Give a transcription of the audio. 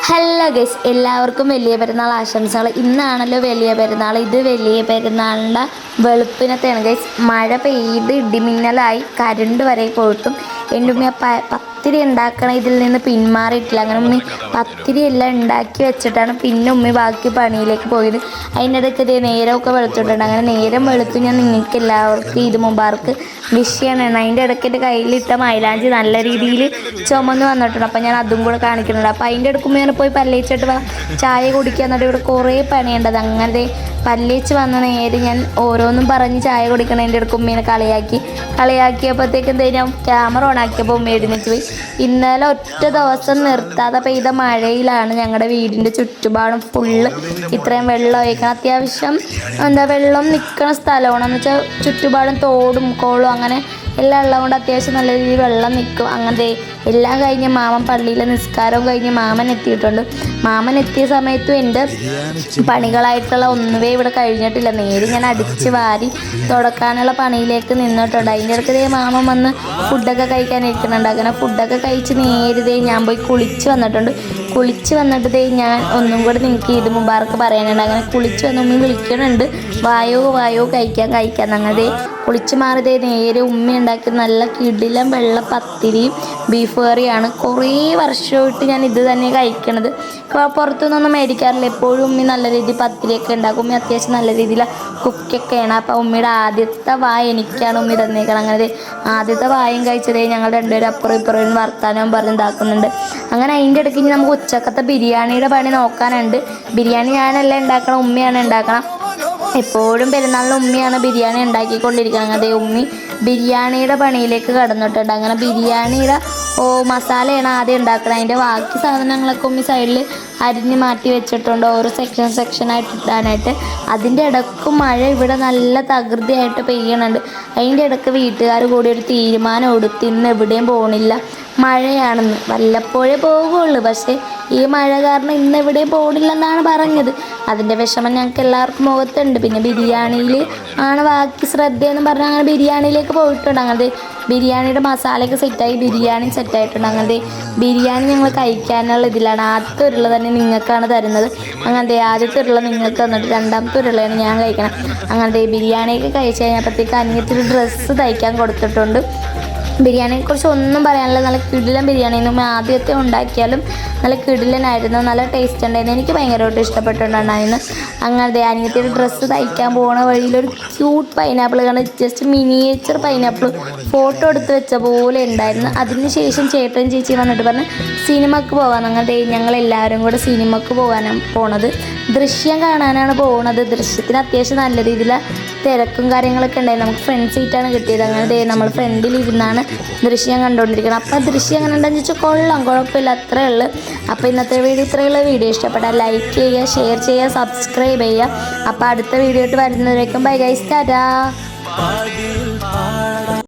Hello guys, എല്ലാവർക്കും വലിയ പെരുന്നാൾ ആശംസകൾ. ഇന്നാണല്ലോ വലിയ പെരുന്നാൾ. ഇത് വലിയ പെരുന്നാളിൻ്റെ വെളുപ്പിനത്തെയാണ് ഗൈസ്. മഴ പെയ്ത് ഇടിമിന്നലായി കരണ്ട് വരെ പോയിട്ടും എൻ്റെ ഉമ്മ പത്തിരി ഉണ്ടാക്കണം ഇതിൽ നിന്ന് പിന്മാറിയിട്ടില്ല. അങ്ങനെ ഉമ്മി പത്തിരി എല്ലാം ഉണ്ടാക്കി വെച്ചിട്ടാണ് പിന്നെ ഉമ്മി ബാക്കി പണിയിലേക്ക് പോയത്. അതിൻ്റെ ഇടയ്ക്ക് ഇതേ നേരമൊക്കെ വെളുത്തിട്ടുണ്ട്. അങ്ങനെ നേരം വെളുത്തു ഞാൻ നിങ്ങൾക്ക് എല്ലാവർക്കും ഇത് മുമ്പാർക്ക് വിഷയമാണ്. അതിൻ്റെ ഇടയ്ക്ക് എൻ്റെ കയ്യിലിട്ട മൈലാഞ്ചി നല്ല രീതിയിൽ ചുമന്ന് വന്നിട്ടുണ്ട്. അപ്പം ഞാൻ അതും കൂടെ കാണിക്കുന്നുണ്ട്. അപ്പം അതിൻ്റെ ഇടയ്ക്ക് ഞാൻ പോയി പല്ലേച്ചിട്ട് ചായ കുടിക്കുക എന്നിട്ട് ഇവിടെ കുറേ പണിയുണ്ടത്. അങ്ങനെ പല്ലേച്ച് വന്ന നേരെ ഞാൻ ഓരോന്നും പറഞ്ഞ് ചായ കുടിക്കണതിൻ്റെ ഇടയ്ക്ക് ഉമ്മേനെ കളിയാക്കിയപ്പോഴത്തേക്കും ഞാൻ ക്യാമറ ഓൺ ആക്കിയപ്പോൾ ഉമ്മ എഴുന്നേറ്റ് പോയി. ഇന്നലെ ഒറ്റ ദിവസം നിർത്താതെ പെയ്ത മഴയിലാണ് ഞങ്ങളുടെ വീടിൻ്റെ ചുറ്റുപാടും ഫുള്ള് ഇത്രയും വെള്ളം ഒഴിക്കണം. അത്യാവശ്യം വെള്ളം നിൽക്കുന്ന സ്ഥലമാണ്. എന്ന് വെച്ചാൽ ചുറ്റുപാടും തോടും കോളും അങ്ങനെ എല്ലാം ഉള്ളതുകൊണ്ട് അത്യാവശ്യം നല്ല രീതിയിൽ വെള്ളം നിൽക്കും. അങ്ങനത്തെ എല്ലാം കഴിഞ്ഞ് മാമൻ പള്ളിയിലെ നിസ്കാരവും കഴിഞ്ഞ് മാമൻ എത്തിയിട്ടുണ്ട്. മാമൻ എത്തിയ സമയത്തും എൻ്റെ പണികളായിട്ടുള്ള ഒന്നുമേ ഇവിടെ കഴിഞ്ഞിട്ടില്ല. നേരെ ഞാൻ അടിച്ച് വാരി തുടക്കാനുള്ള പണിയിലേക്ക് നിന്നിട്ടുണ്ട്. അതിൻ്റെ ഇടയ്ക്ക് മാമൻ വന്ന് ഫുഡൊക്കെ കഴിക്കാനിരിക്കുന്നുണ്ട്. അങ്ങനെ ഫുഡൊക്കെ കഴിച്ച് നേരെ ഞാൻ പോയി കുളിച്ച് വന്നിട്ടുണ്ട്. കുളിച്ച് വന്നിട്ട് ഞാൻ ഒന്നും കൂടെ നിങ്ങൾക്ക് ഇത് മുമ്പാർക്ക് പറയാനുണ്ട്. അങ്ങനെ കുളിച്ച് വന്ന് ഉമ്മി വിളിക്കണുണ്ട്, വായോ കഴിക്കാൻ അങ്ങനെ കുളിച്ച് മാറിയതേ നേരെ ഉമ്മ ഉണ്ടാക്കി നല്ല കിടിലം വെള്ള പത്തിരിയും ബീഫ് കറിയാണ്. കുറേ വർഷമായിട്ട് ഞാൻ ഇത് തന്നെ കഴിക്കണത്. പുറത്തുനിന്നൊന്നും മേടിക്കാറില്ല. എപ്പോഴും ഉമ്മി നല്ല രീതിയിൽ പത്തിരിയൊക്കെ ഉണ്ടാക്കും. ഉമ്മി അത്യാവശ്യം നല്ല രീതിയിൽ കുക്കൊക്കെയാണ്. അപ്പോൾ ഉമ്മയുടെ ആദ്യത്തെ വായ എനിക്കാണ് ഉമ്മി തന്നേക്കണം. അങ്ങനെ ആദ്യത്തെ വായും കഴിച്ചതേ ഞങ്ങൾ രണ്ടുപേരും അപ്പുറം ഇപ്പുറം വർത്താനവും പറഞ്ഞിതാക്കുന്നുണ്ട്. അങ്ങനെ അതിൻ്റെ ഇടയ്ക്ക് ഇനി നമുക്ക് ഉച്ചക്കത്തെ ബിരിയാണിയുടെ പണി നോക്കാനുണ്ട്. ബിരിയാണി ഞാനല്ല ഉണ്ടാക്കണം, ഉമ്മയാണ് ഉണ്ടാക്കണം. എപ്പോഴും പെരുന്നാളിന് ഉമ്മിയാണ് ബിരിയാണി ഉണ്ടാക്കിക്കൊണ്ടിരിക്കുന്നത്. അതേ ഉമ്മി ബിരിയാണിയുടെ പണിയിലേക്ക് കടന്നിട്ടുണ്ട്. അങ്ങനെ ബിരിയാണിയുടെ മസാലയാണ് ആദ്യം ഉണ്ടാക്കുന്നത്. അതിൻ്റെ ബാക്കി സാധനങ്ങളൊക്കെ ഉമ്മി സൈഡിൽ അരിഞ്ഞ് മാറ്റി വെച്ചിട്ടുണ്ട്, ഓരോ സെക്ഷനായിട്ട് ഇടാനായിട്ട്. അതിൻ്റെ ഇടയ്ക്ക് മഴ ഇവിടെ നല്ല തകൃതിയായിട്ട് പെയ്യണുണ്ട്. അതിൻ്റെ ഇടയ്ക്ക് വീട്ടുകാർ കൂടി ഒരു തീരുമാനം എടുത്ത് ഇന്ന് എവിടെയും പോകണില്ല, മഴയാണെന്ന്. വല്ലപ്പോഴേ പോകുള്ളൂ, പക്ഷേ ഈ മഴ കാരണം ഇന്ന് എവിടെയും പോകണില്ലെന്നാണ് പറഞ്ഞത്. അതിൻ്റെ വിഷമം ഞങ്ങൾക്ക് എല്ലാവർക്കും മുഖത്തുണ്ട്. പിന്നെ ബിരിയാണിയിൽ ആണ് ബാക്കി ശ്രദ്ധയെന്ന് പറഞ്ഞാൽ അങ്ങനെ ബിരിയാണിയിലേക്ക് പോയിട്ടുണ്ട്. അങ്ങനത്തെ ബിരിയാണിയുടെ മസാലയൊക്കെ സെറ്റായി, ബിരിയാണി സെറ്റായിട്ടുണ്ട്. അങ്ങനത്തെ ബിരിയാണി ഞങ്ങൾ കഴിക്കാനുള്ള ഇതിലാണ്. ആദ്യത്തെ ഉരുള തന്നെ നിങ്ങൾക്കാണ് തരുന്നത്. അങ്ങനത്തെ ആദ്യത്തെ ഉരുള നിങ്ങൾക്ക് തന്നിട്ട് രണ്ടാമത്തെ ഉരുളയാണ് ഞാൻ കഴിക്കണം. അങ്ങനത്തെ ബിരിയാണിയൊക്കെ കഴിച്ച് കഴിഞ്ഞപ്പോഴത്തേക്ക് അനിയത്തിൻ്റെ ഡ്രസ്സ് തയ്ക്കാൻ കൊടുത്തിട്ടുണ്ട്. ബിരിയാണിയെക്കുറിച്ച് ഒന്നും പറയാനില്ല. നല്ല കിടിലൻ ബിരിയാണി. നമ്മൾ ആദ്യത്തെ ഉണ്ടാക്കിയാലും നല്ല കിടിലനായിരുന്നു, നല്ല ടേസ്റ്റ് ഉണ്ടായിരുന്നു. എനിക്ക് ഭയങ്കരമായിട്ട് ഇഷ്ടപ്പെട്ടിട്ടുണ്ടായിരുന്നു. അങ്ങനത്തെ അനിയത്തിയുടെ ഡ്രസ്സ് തയ്ക്കാൻ പോകുന്ന വഴിയിലൊരു ക്യൂട്ട് പൈനാപ്പിൾ കണ്ട് ജസ്റ്റ് മിനിയേച്ചർ പൈനാപ്പിൾ ഫോട്ടോ എടുത്ത് വെച്ച പോലെ ഉണ്ടായിരുന്നു. അതിനുശേഷം ചേട്ടൻ ചേച്ചി വന്നിട്ട് പറഞ്ഞ് സിനിമക്ക് പോകാൻ. അങ്ങനത്തെ ഞങ്ങളെല്ലാവരും കൂടെ സിനിമക്ക് പോകാനാണ് പോണത്. ദൃശ്യം കാണാനാണ് പോകുന്നത്. ദൃശ്യത്തിന് അത്യാവശ്യം നല്ല രീതിയിൽ തിരക്കും കാര്യങ്ങളൊക്കെ ഉണ്ടായിരുന്നു. നമുക്ക് ഫ്രണ്ട് സീറ്റാണ് കിട്ടിയത്. അങ്ങനെ നമ്മൾ ഫ്രണ്ടിലിരുന്നാണ് ദൃശ്യം കണ്ടുകൊണ്ടിരിക്കണം. അപ്പോൾ ദൃശ്യം എങ്ങനെ ഉണ്ടെന്ന് ചോദിച്ചാൽ കൊള്ളാം, കുഴപ്പമില്ല, അത്രയേ ഉള്ളൂ. അപ്പോൾ ഇന്നത്തെ ഇത്രയുള്ള വീഡിയോ ഇഷ്ടപ്പെട്ടാൽ ലൈക്ക് ചെയ്യുക, ഷെയർ ചെയ്യുക, സബ്സ്ക്രൈബ് ചെയ്യുക. അപ്പോൾ അടുത്ത വീഡിയോ ആയിട്ട് വരുന്നവരേക്കും ബൈ ഗൈസ്, ടാറ്റാ.